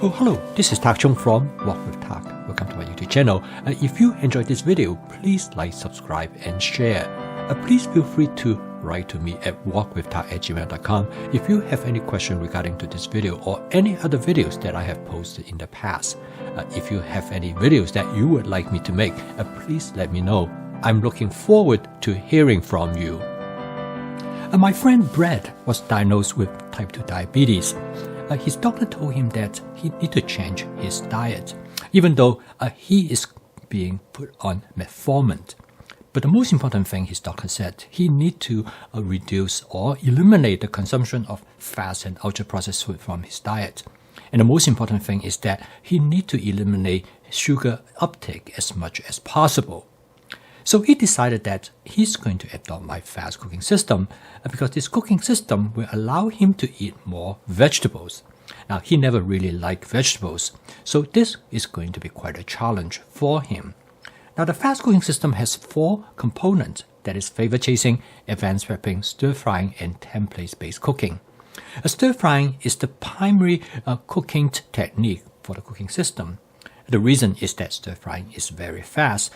Oh, hello, this is Tak Chung from Walk with Tak. Welcome to my YouTube channel. If you enjoyed this video, please like, subscribe, and share. Please feel free to write to me at walkwithtak@gmail.com if you have any question regarding to this video or any other videos that I have posted in the past. If you have any videos that you would like me to make, please let me know. I'm looking forward to hearing from you. My friend Brad was diagnosed with type 2 diabetes. His doctor told him that he need to change his diet, even though he is being put on metformin. But the most important thing his doctor said, he need to reduce or eliminate the consumption of fast and ultra-processed food from his diet. And the most important thing is that he need to eliminate sugar uptake as much as possible. So he decided that he's going to adopt my fast cooking system because this cooking system will allow him to eat more vegetables. Now, he never really liked vegetables, so this is going to be quite a challenge for him. Now, the fast cooking system has 4 components, that is flavor chasing, advanced prepping, stir frying, and templates-based cooking. Stir frying is the primary cooking technique for the cooking system. The reason is that stir frying is very fast.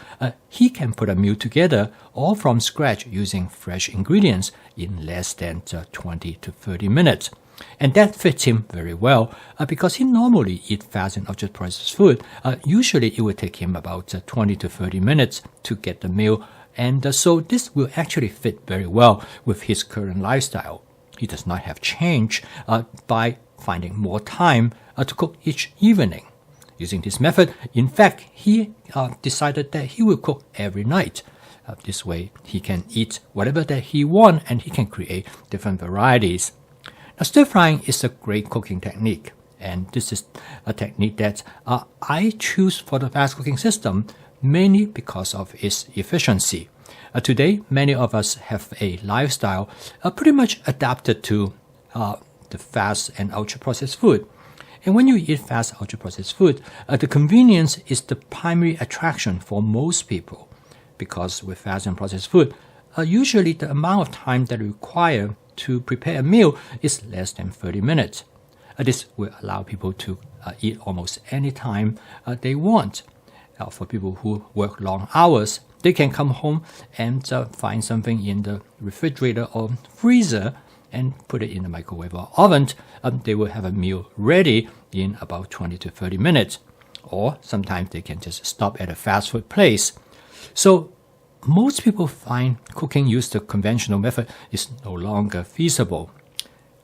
He can put a meal together all from scratch using fresh ingredients in less than 20 to 30 minutes. And that fits him very well because he normally eats fast and ultra-processed food. Usually it will take him about 20 to 30 minutes to get the meal. And so this will actually fit very well with his current lifestyle. He does not have change by finding more time to cook each evening. Using this method, in fact, he decided that he will cook every night. This way, he can eat whatever that he wants and he can create different varieties. Now, stir frying is a great cooking technique, and this is a technique that I choose for the fast cooking system mainly because of its efficiency. Today, many of us have a lifestyle pretty much adapted to the fast and ultra-processed food. And when you eat fast ultra-processed food, the convenience is the primary attraction for most people. Because with fast and processed food, usually the amount of time that you require to prepare a meal is less than 30 minutes. This will allow people to eat almost any time they want. For people who work long hours, they can come home and find something in the refrigerator or freezer and put it in the microwave or oven. They will have a meal ready in about 20 to 30 minutes. Or sometimes they can just stop at a fast food place. So most people find cooking using the conventional method is no longer feasible.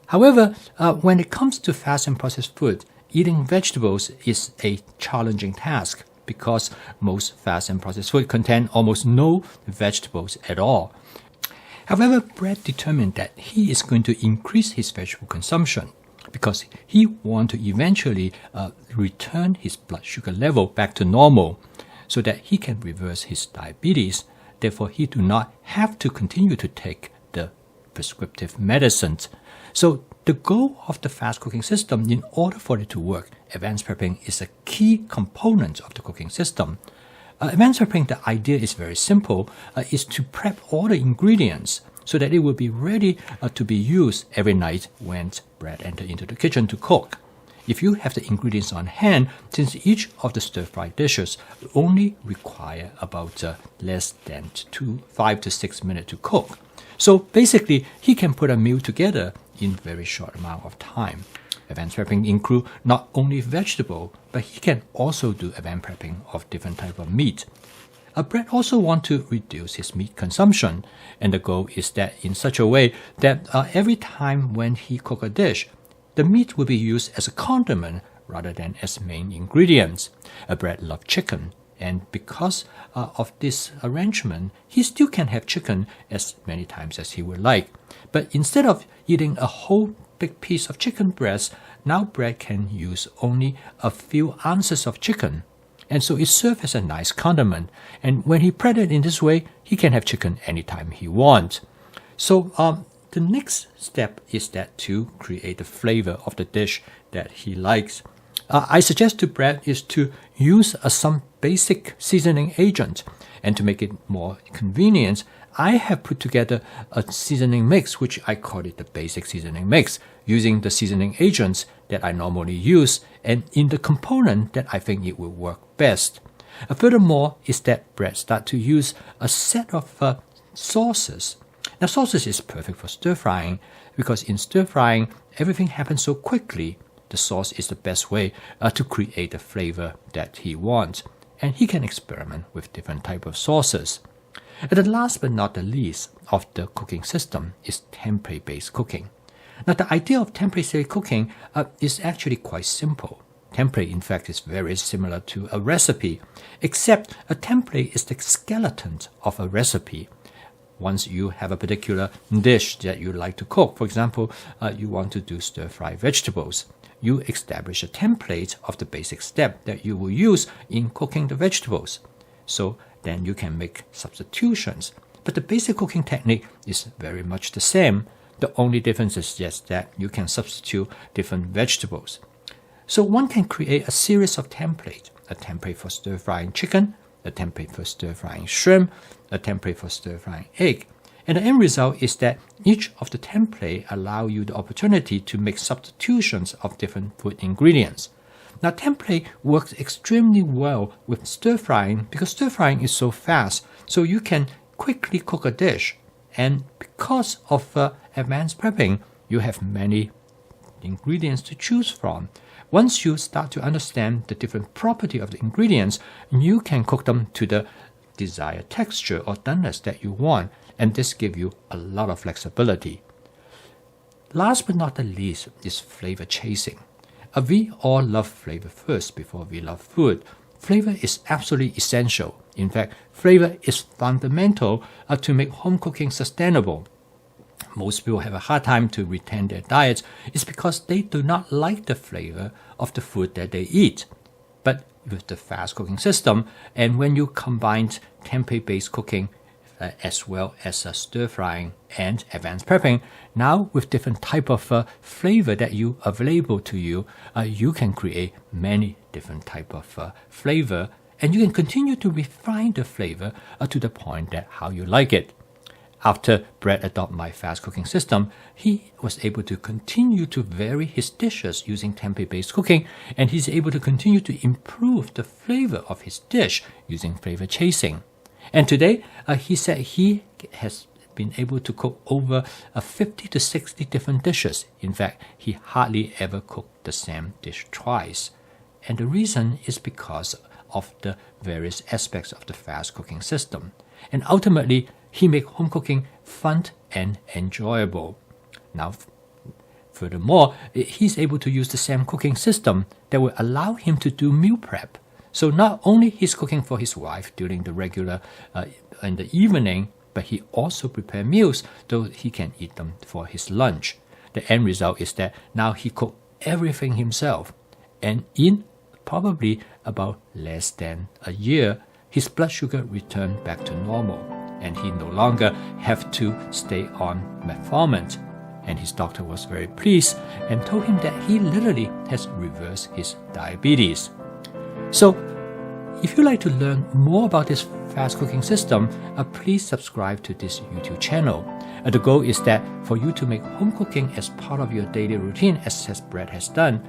However, when it comes to fast and processed food, eating vegetables is a challenging task because most fast and processed food contain almost no vegetables at all. However, Brad determined that he is going to increase his vegetable consumption because he wants to eventually return his blood sugar level back to normal so that he can reverse his diabetes. Therefore, he do not have to continue to take the prescriptive medicines. So the goal of the fast cooking system, in order for it to work, advanced prepping is a key component of the cooking system. Advanced prepping, the idea is very simple, is to prep all the ingredients so that it will be ready to be used every night when Brad enters into the kitchen to cook. If you have the ingredients on hand, since each of the stir-fry dishes only require about less than 5 to 6 minutes to cook. So basically, he can put a meal together in a very short amount of time. Advanced prepping include not only vegetable, but he can also do advanced prepping of different type of meat. Brad also wants to reduce his meat consumption, and the goal is that in such a way that every time when he cook a dish, the meat will be used as a condiment rather than as main ingredients. Brad loves chicken, and because of this arrangement, he still can have chicken as many times as he would like. But instead of eating a whole big piece of chicken breast, now Brad can use only a few ounces of chicken. And so it serves as a nice condiment. And when he prep it in this way, he can have chicken anytime he wants. So the next step is that to create the flavor of the dish that he likes. I suggest to Brad is to use some basic seasoning agent. And to make it more convenient, I have put together a seasoning mix, which I call it the basic seasoning mix, using the seasoning agents that I normally use and in the component that I think it will work best. Furthermore, is that Brett started to use a set of sauces. Now, sauces is perfect for stir frying because in stir frying, everything happens so quickly. The sauce is the best way to create the flavor that he wants, and he can experiment with different type of sauces. And the last but not the least of the cooking system is template-based cooking. Now, the idea of template-based cooking is actually quite simple. Template, in fact, is very similar to a recipe, except a template is the skeleton of a recipe. Once you have a particular dish that you like to cook, for example, you want to do stir-fry vegetables, you establish a template of the basic step that you will use in cooking the vegetables. So then you can make substitutions. But the basic cooking technique is very much the same. The only difference is just that you can substitute different vegetables. So one can create a series of templates, a template for stir-frying chicken, a template for stir-frying shrimp, a template for stir-frying egg. And the end result is that each of the templates allow you the opportunity to make substitutions of different food ingredients. Now, template works extremely well with stir-frying because stir-frying is so fast, so you can quickly cook a dish. And because of advanced prepping, you have many ingredients to choose from. Once you start to understand the different property of the ingredients, you can cook them to the desired texture or doneness that you want, and this gives you a lot of flexibility. Last but not the least is flavor chasing. We all love flavor first before we love food. Flavor is absolutely essential. In fact, flavor is fundamental to make home cooking sustainable. Most people have a hard time to retain their diets. It's because they do not like the flavor of the food that they eat. But with the fast cooking system, and when you combine template-based cooking as well as stir frying and advanced prepping, now with different type of flavor that you available to you, you can create many different type of flavor, and you can continue to refine the flavor to the point that how you like it. After Brett adopted my fast cooking system, he was able to continue to vary his dishes using template-based cooking, and he's able to continue to improve the flavor of his dish using flavor chasing. And today, he said he has been able to cook over 50 to 60 different dishes. In fact, he hardly ever cooked the same dish twice. And the reason is because of the various aspects of the fast cooking system. And ultimately, he makes home cooking fun and enjoyable. Now, furthermore, he's able to use the same cooking system that will allow him to do meal prep. So not only he's cooking for his wife during the regular in the evening, but he also prepare meals so he can eat them for his lunch. The end result is that now he cooks everything himself, and in probably about less than a year, his blood sugar returned back to normal, and he no longer have to stay on metformin. And his doctor was very pleased and told him that he literally has reversed his diabetes. So, if you'd like to learn more about this fast cooking system, please subscribe to this YouTube channel. The goal is that for you to make home cooking as part of your daily routine, as Brett has done.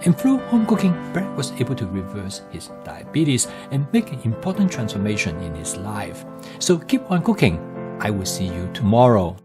And through home cooking, Brett was able to reverse his diabetes and make an important transformation in his life. So keep on cooking. I will see you tomorrow.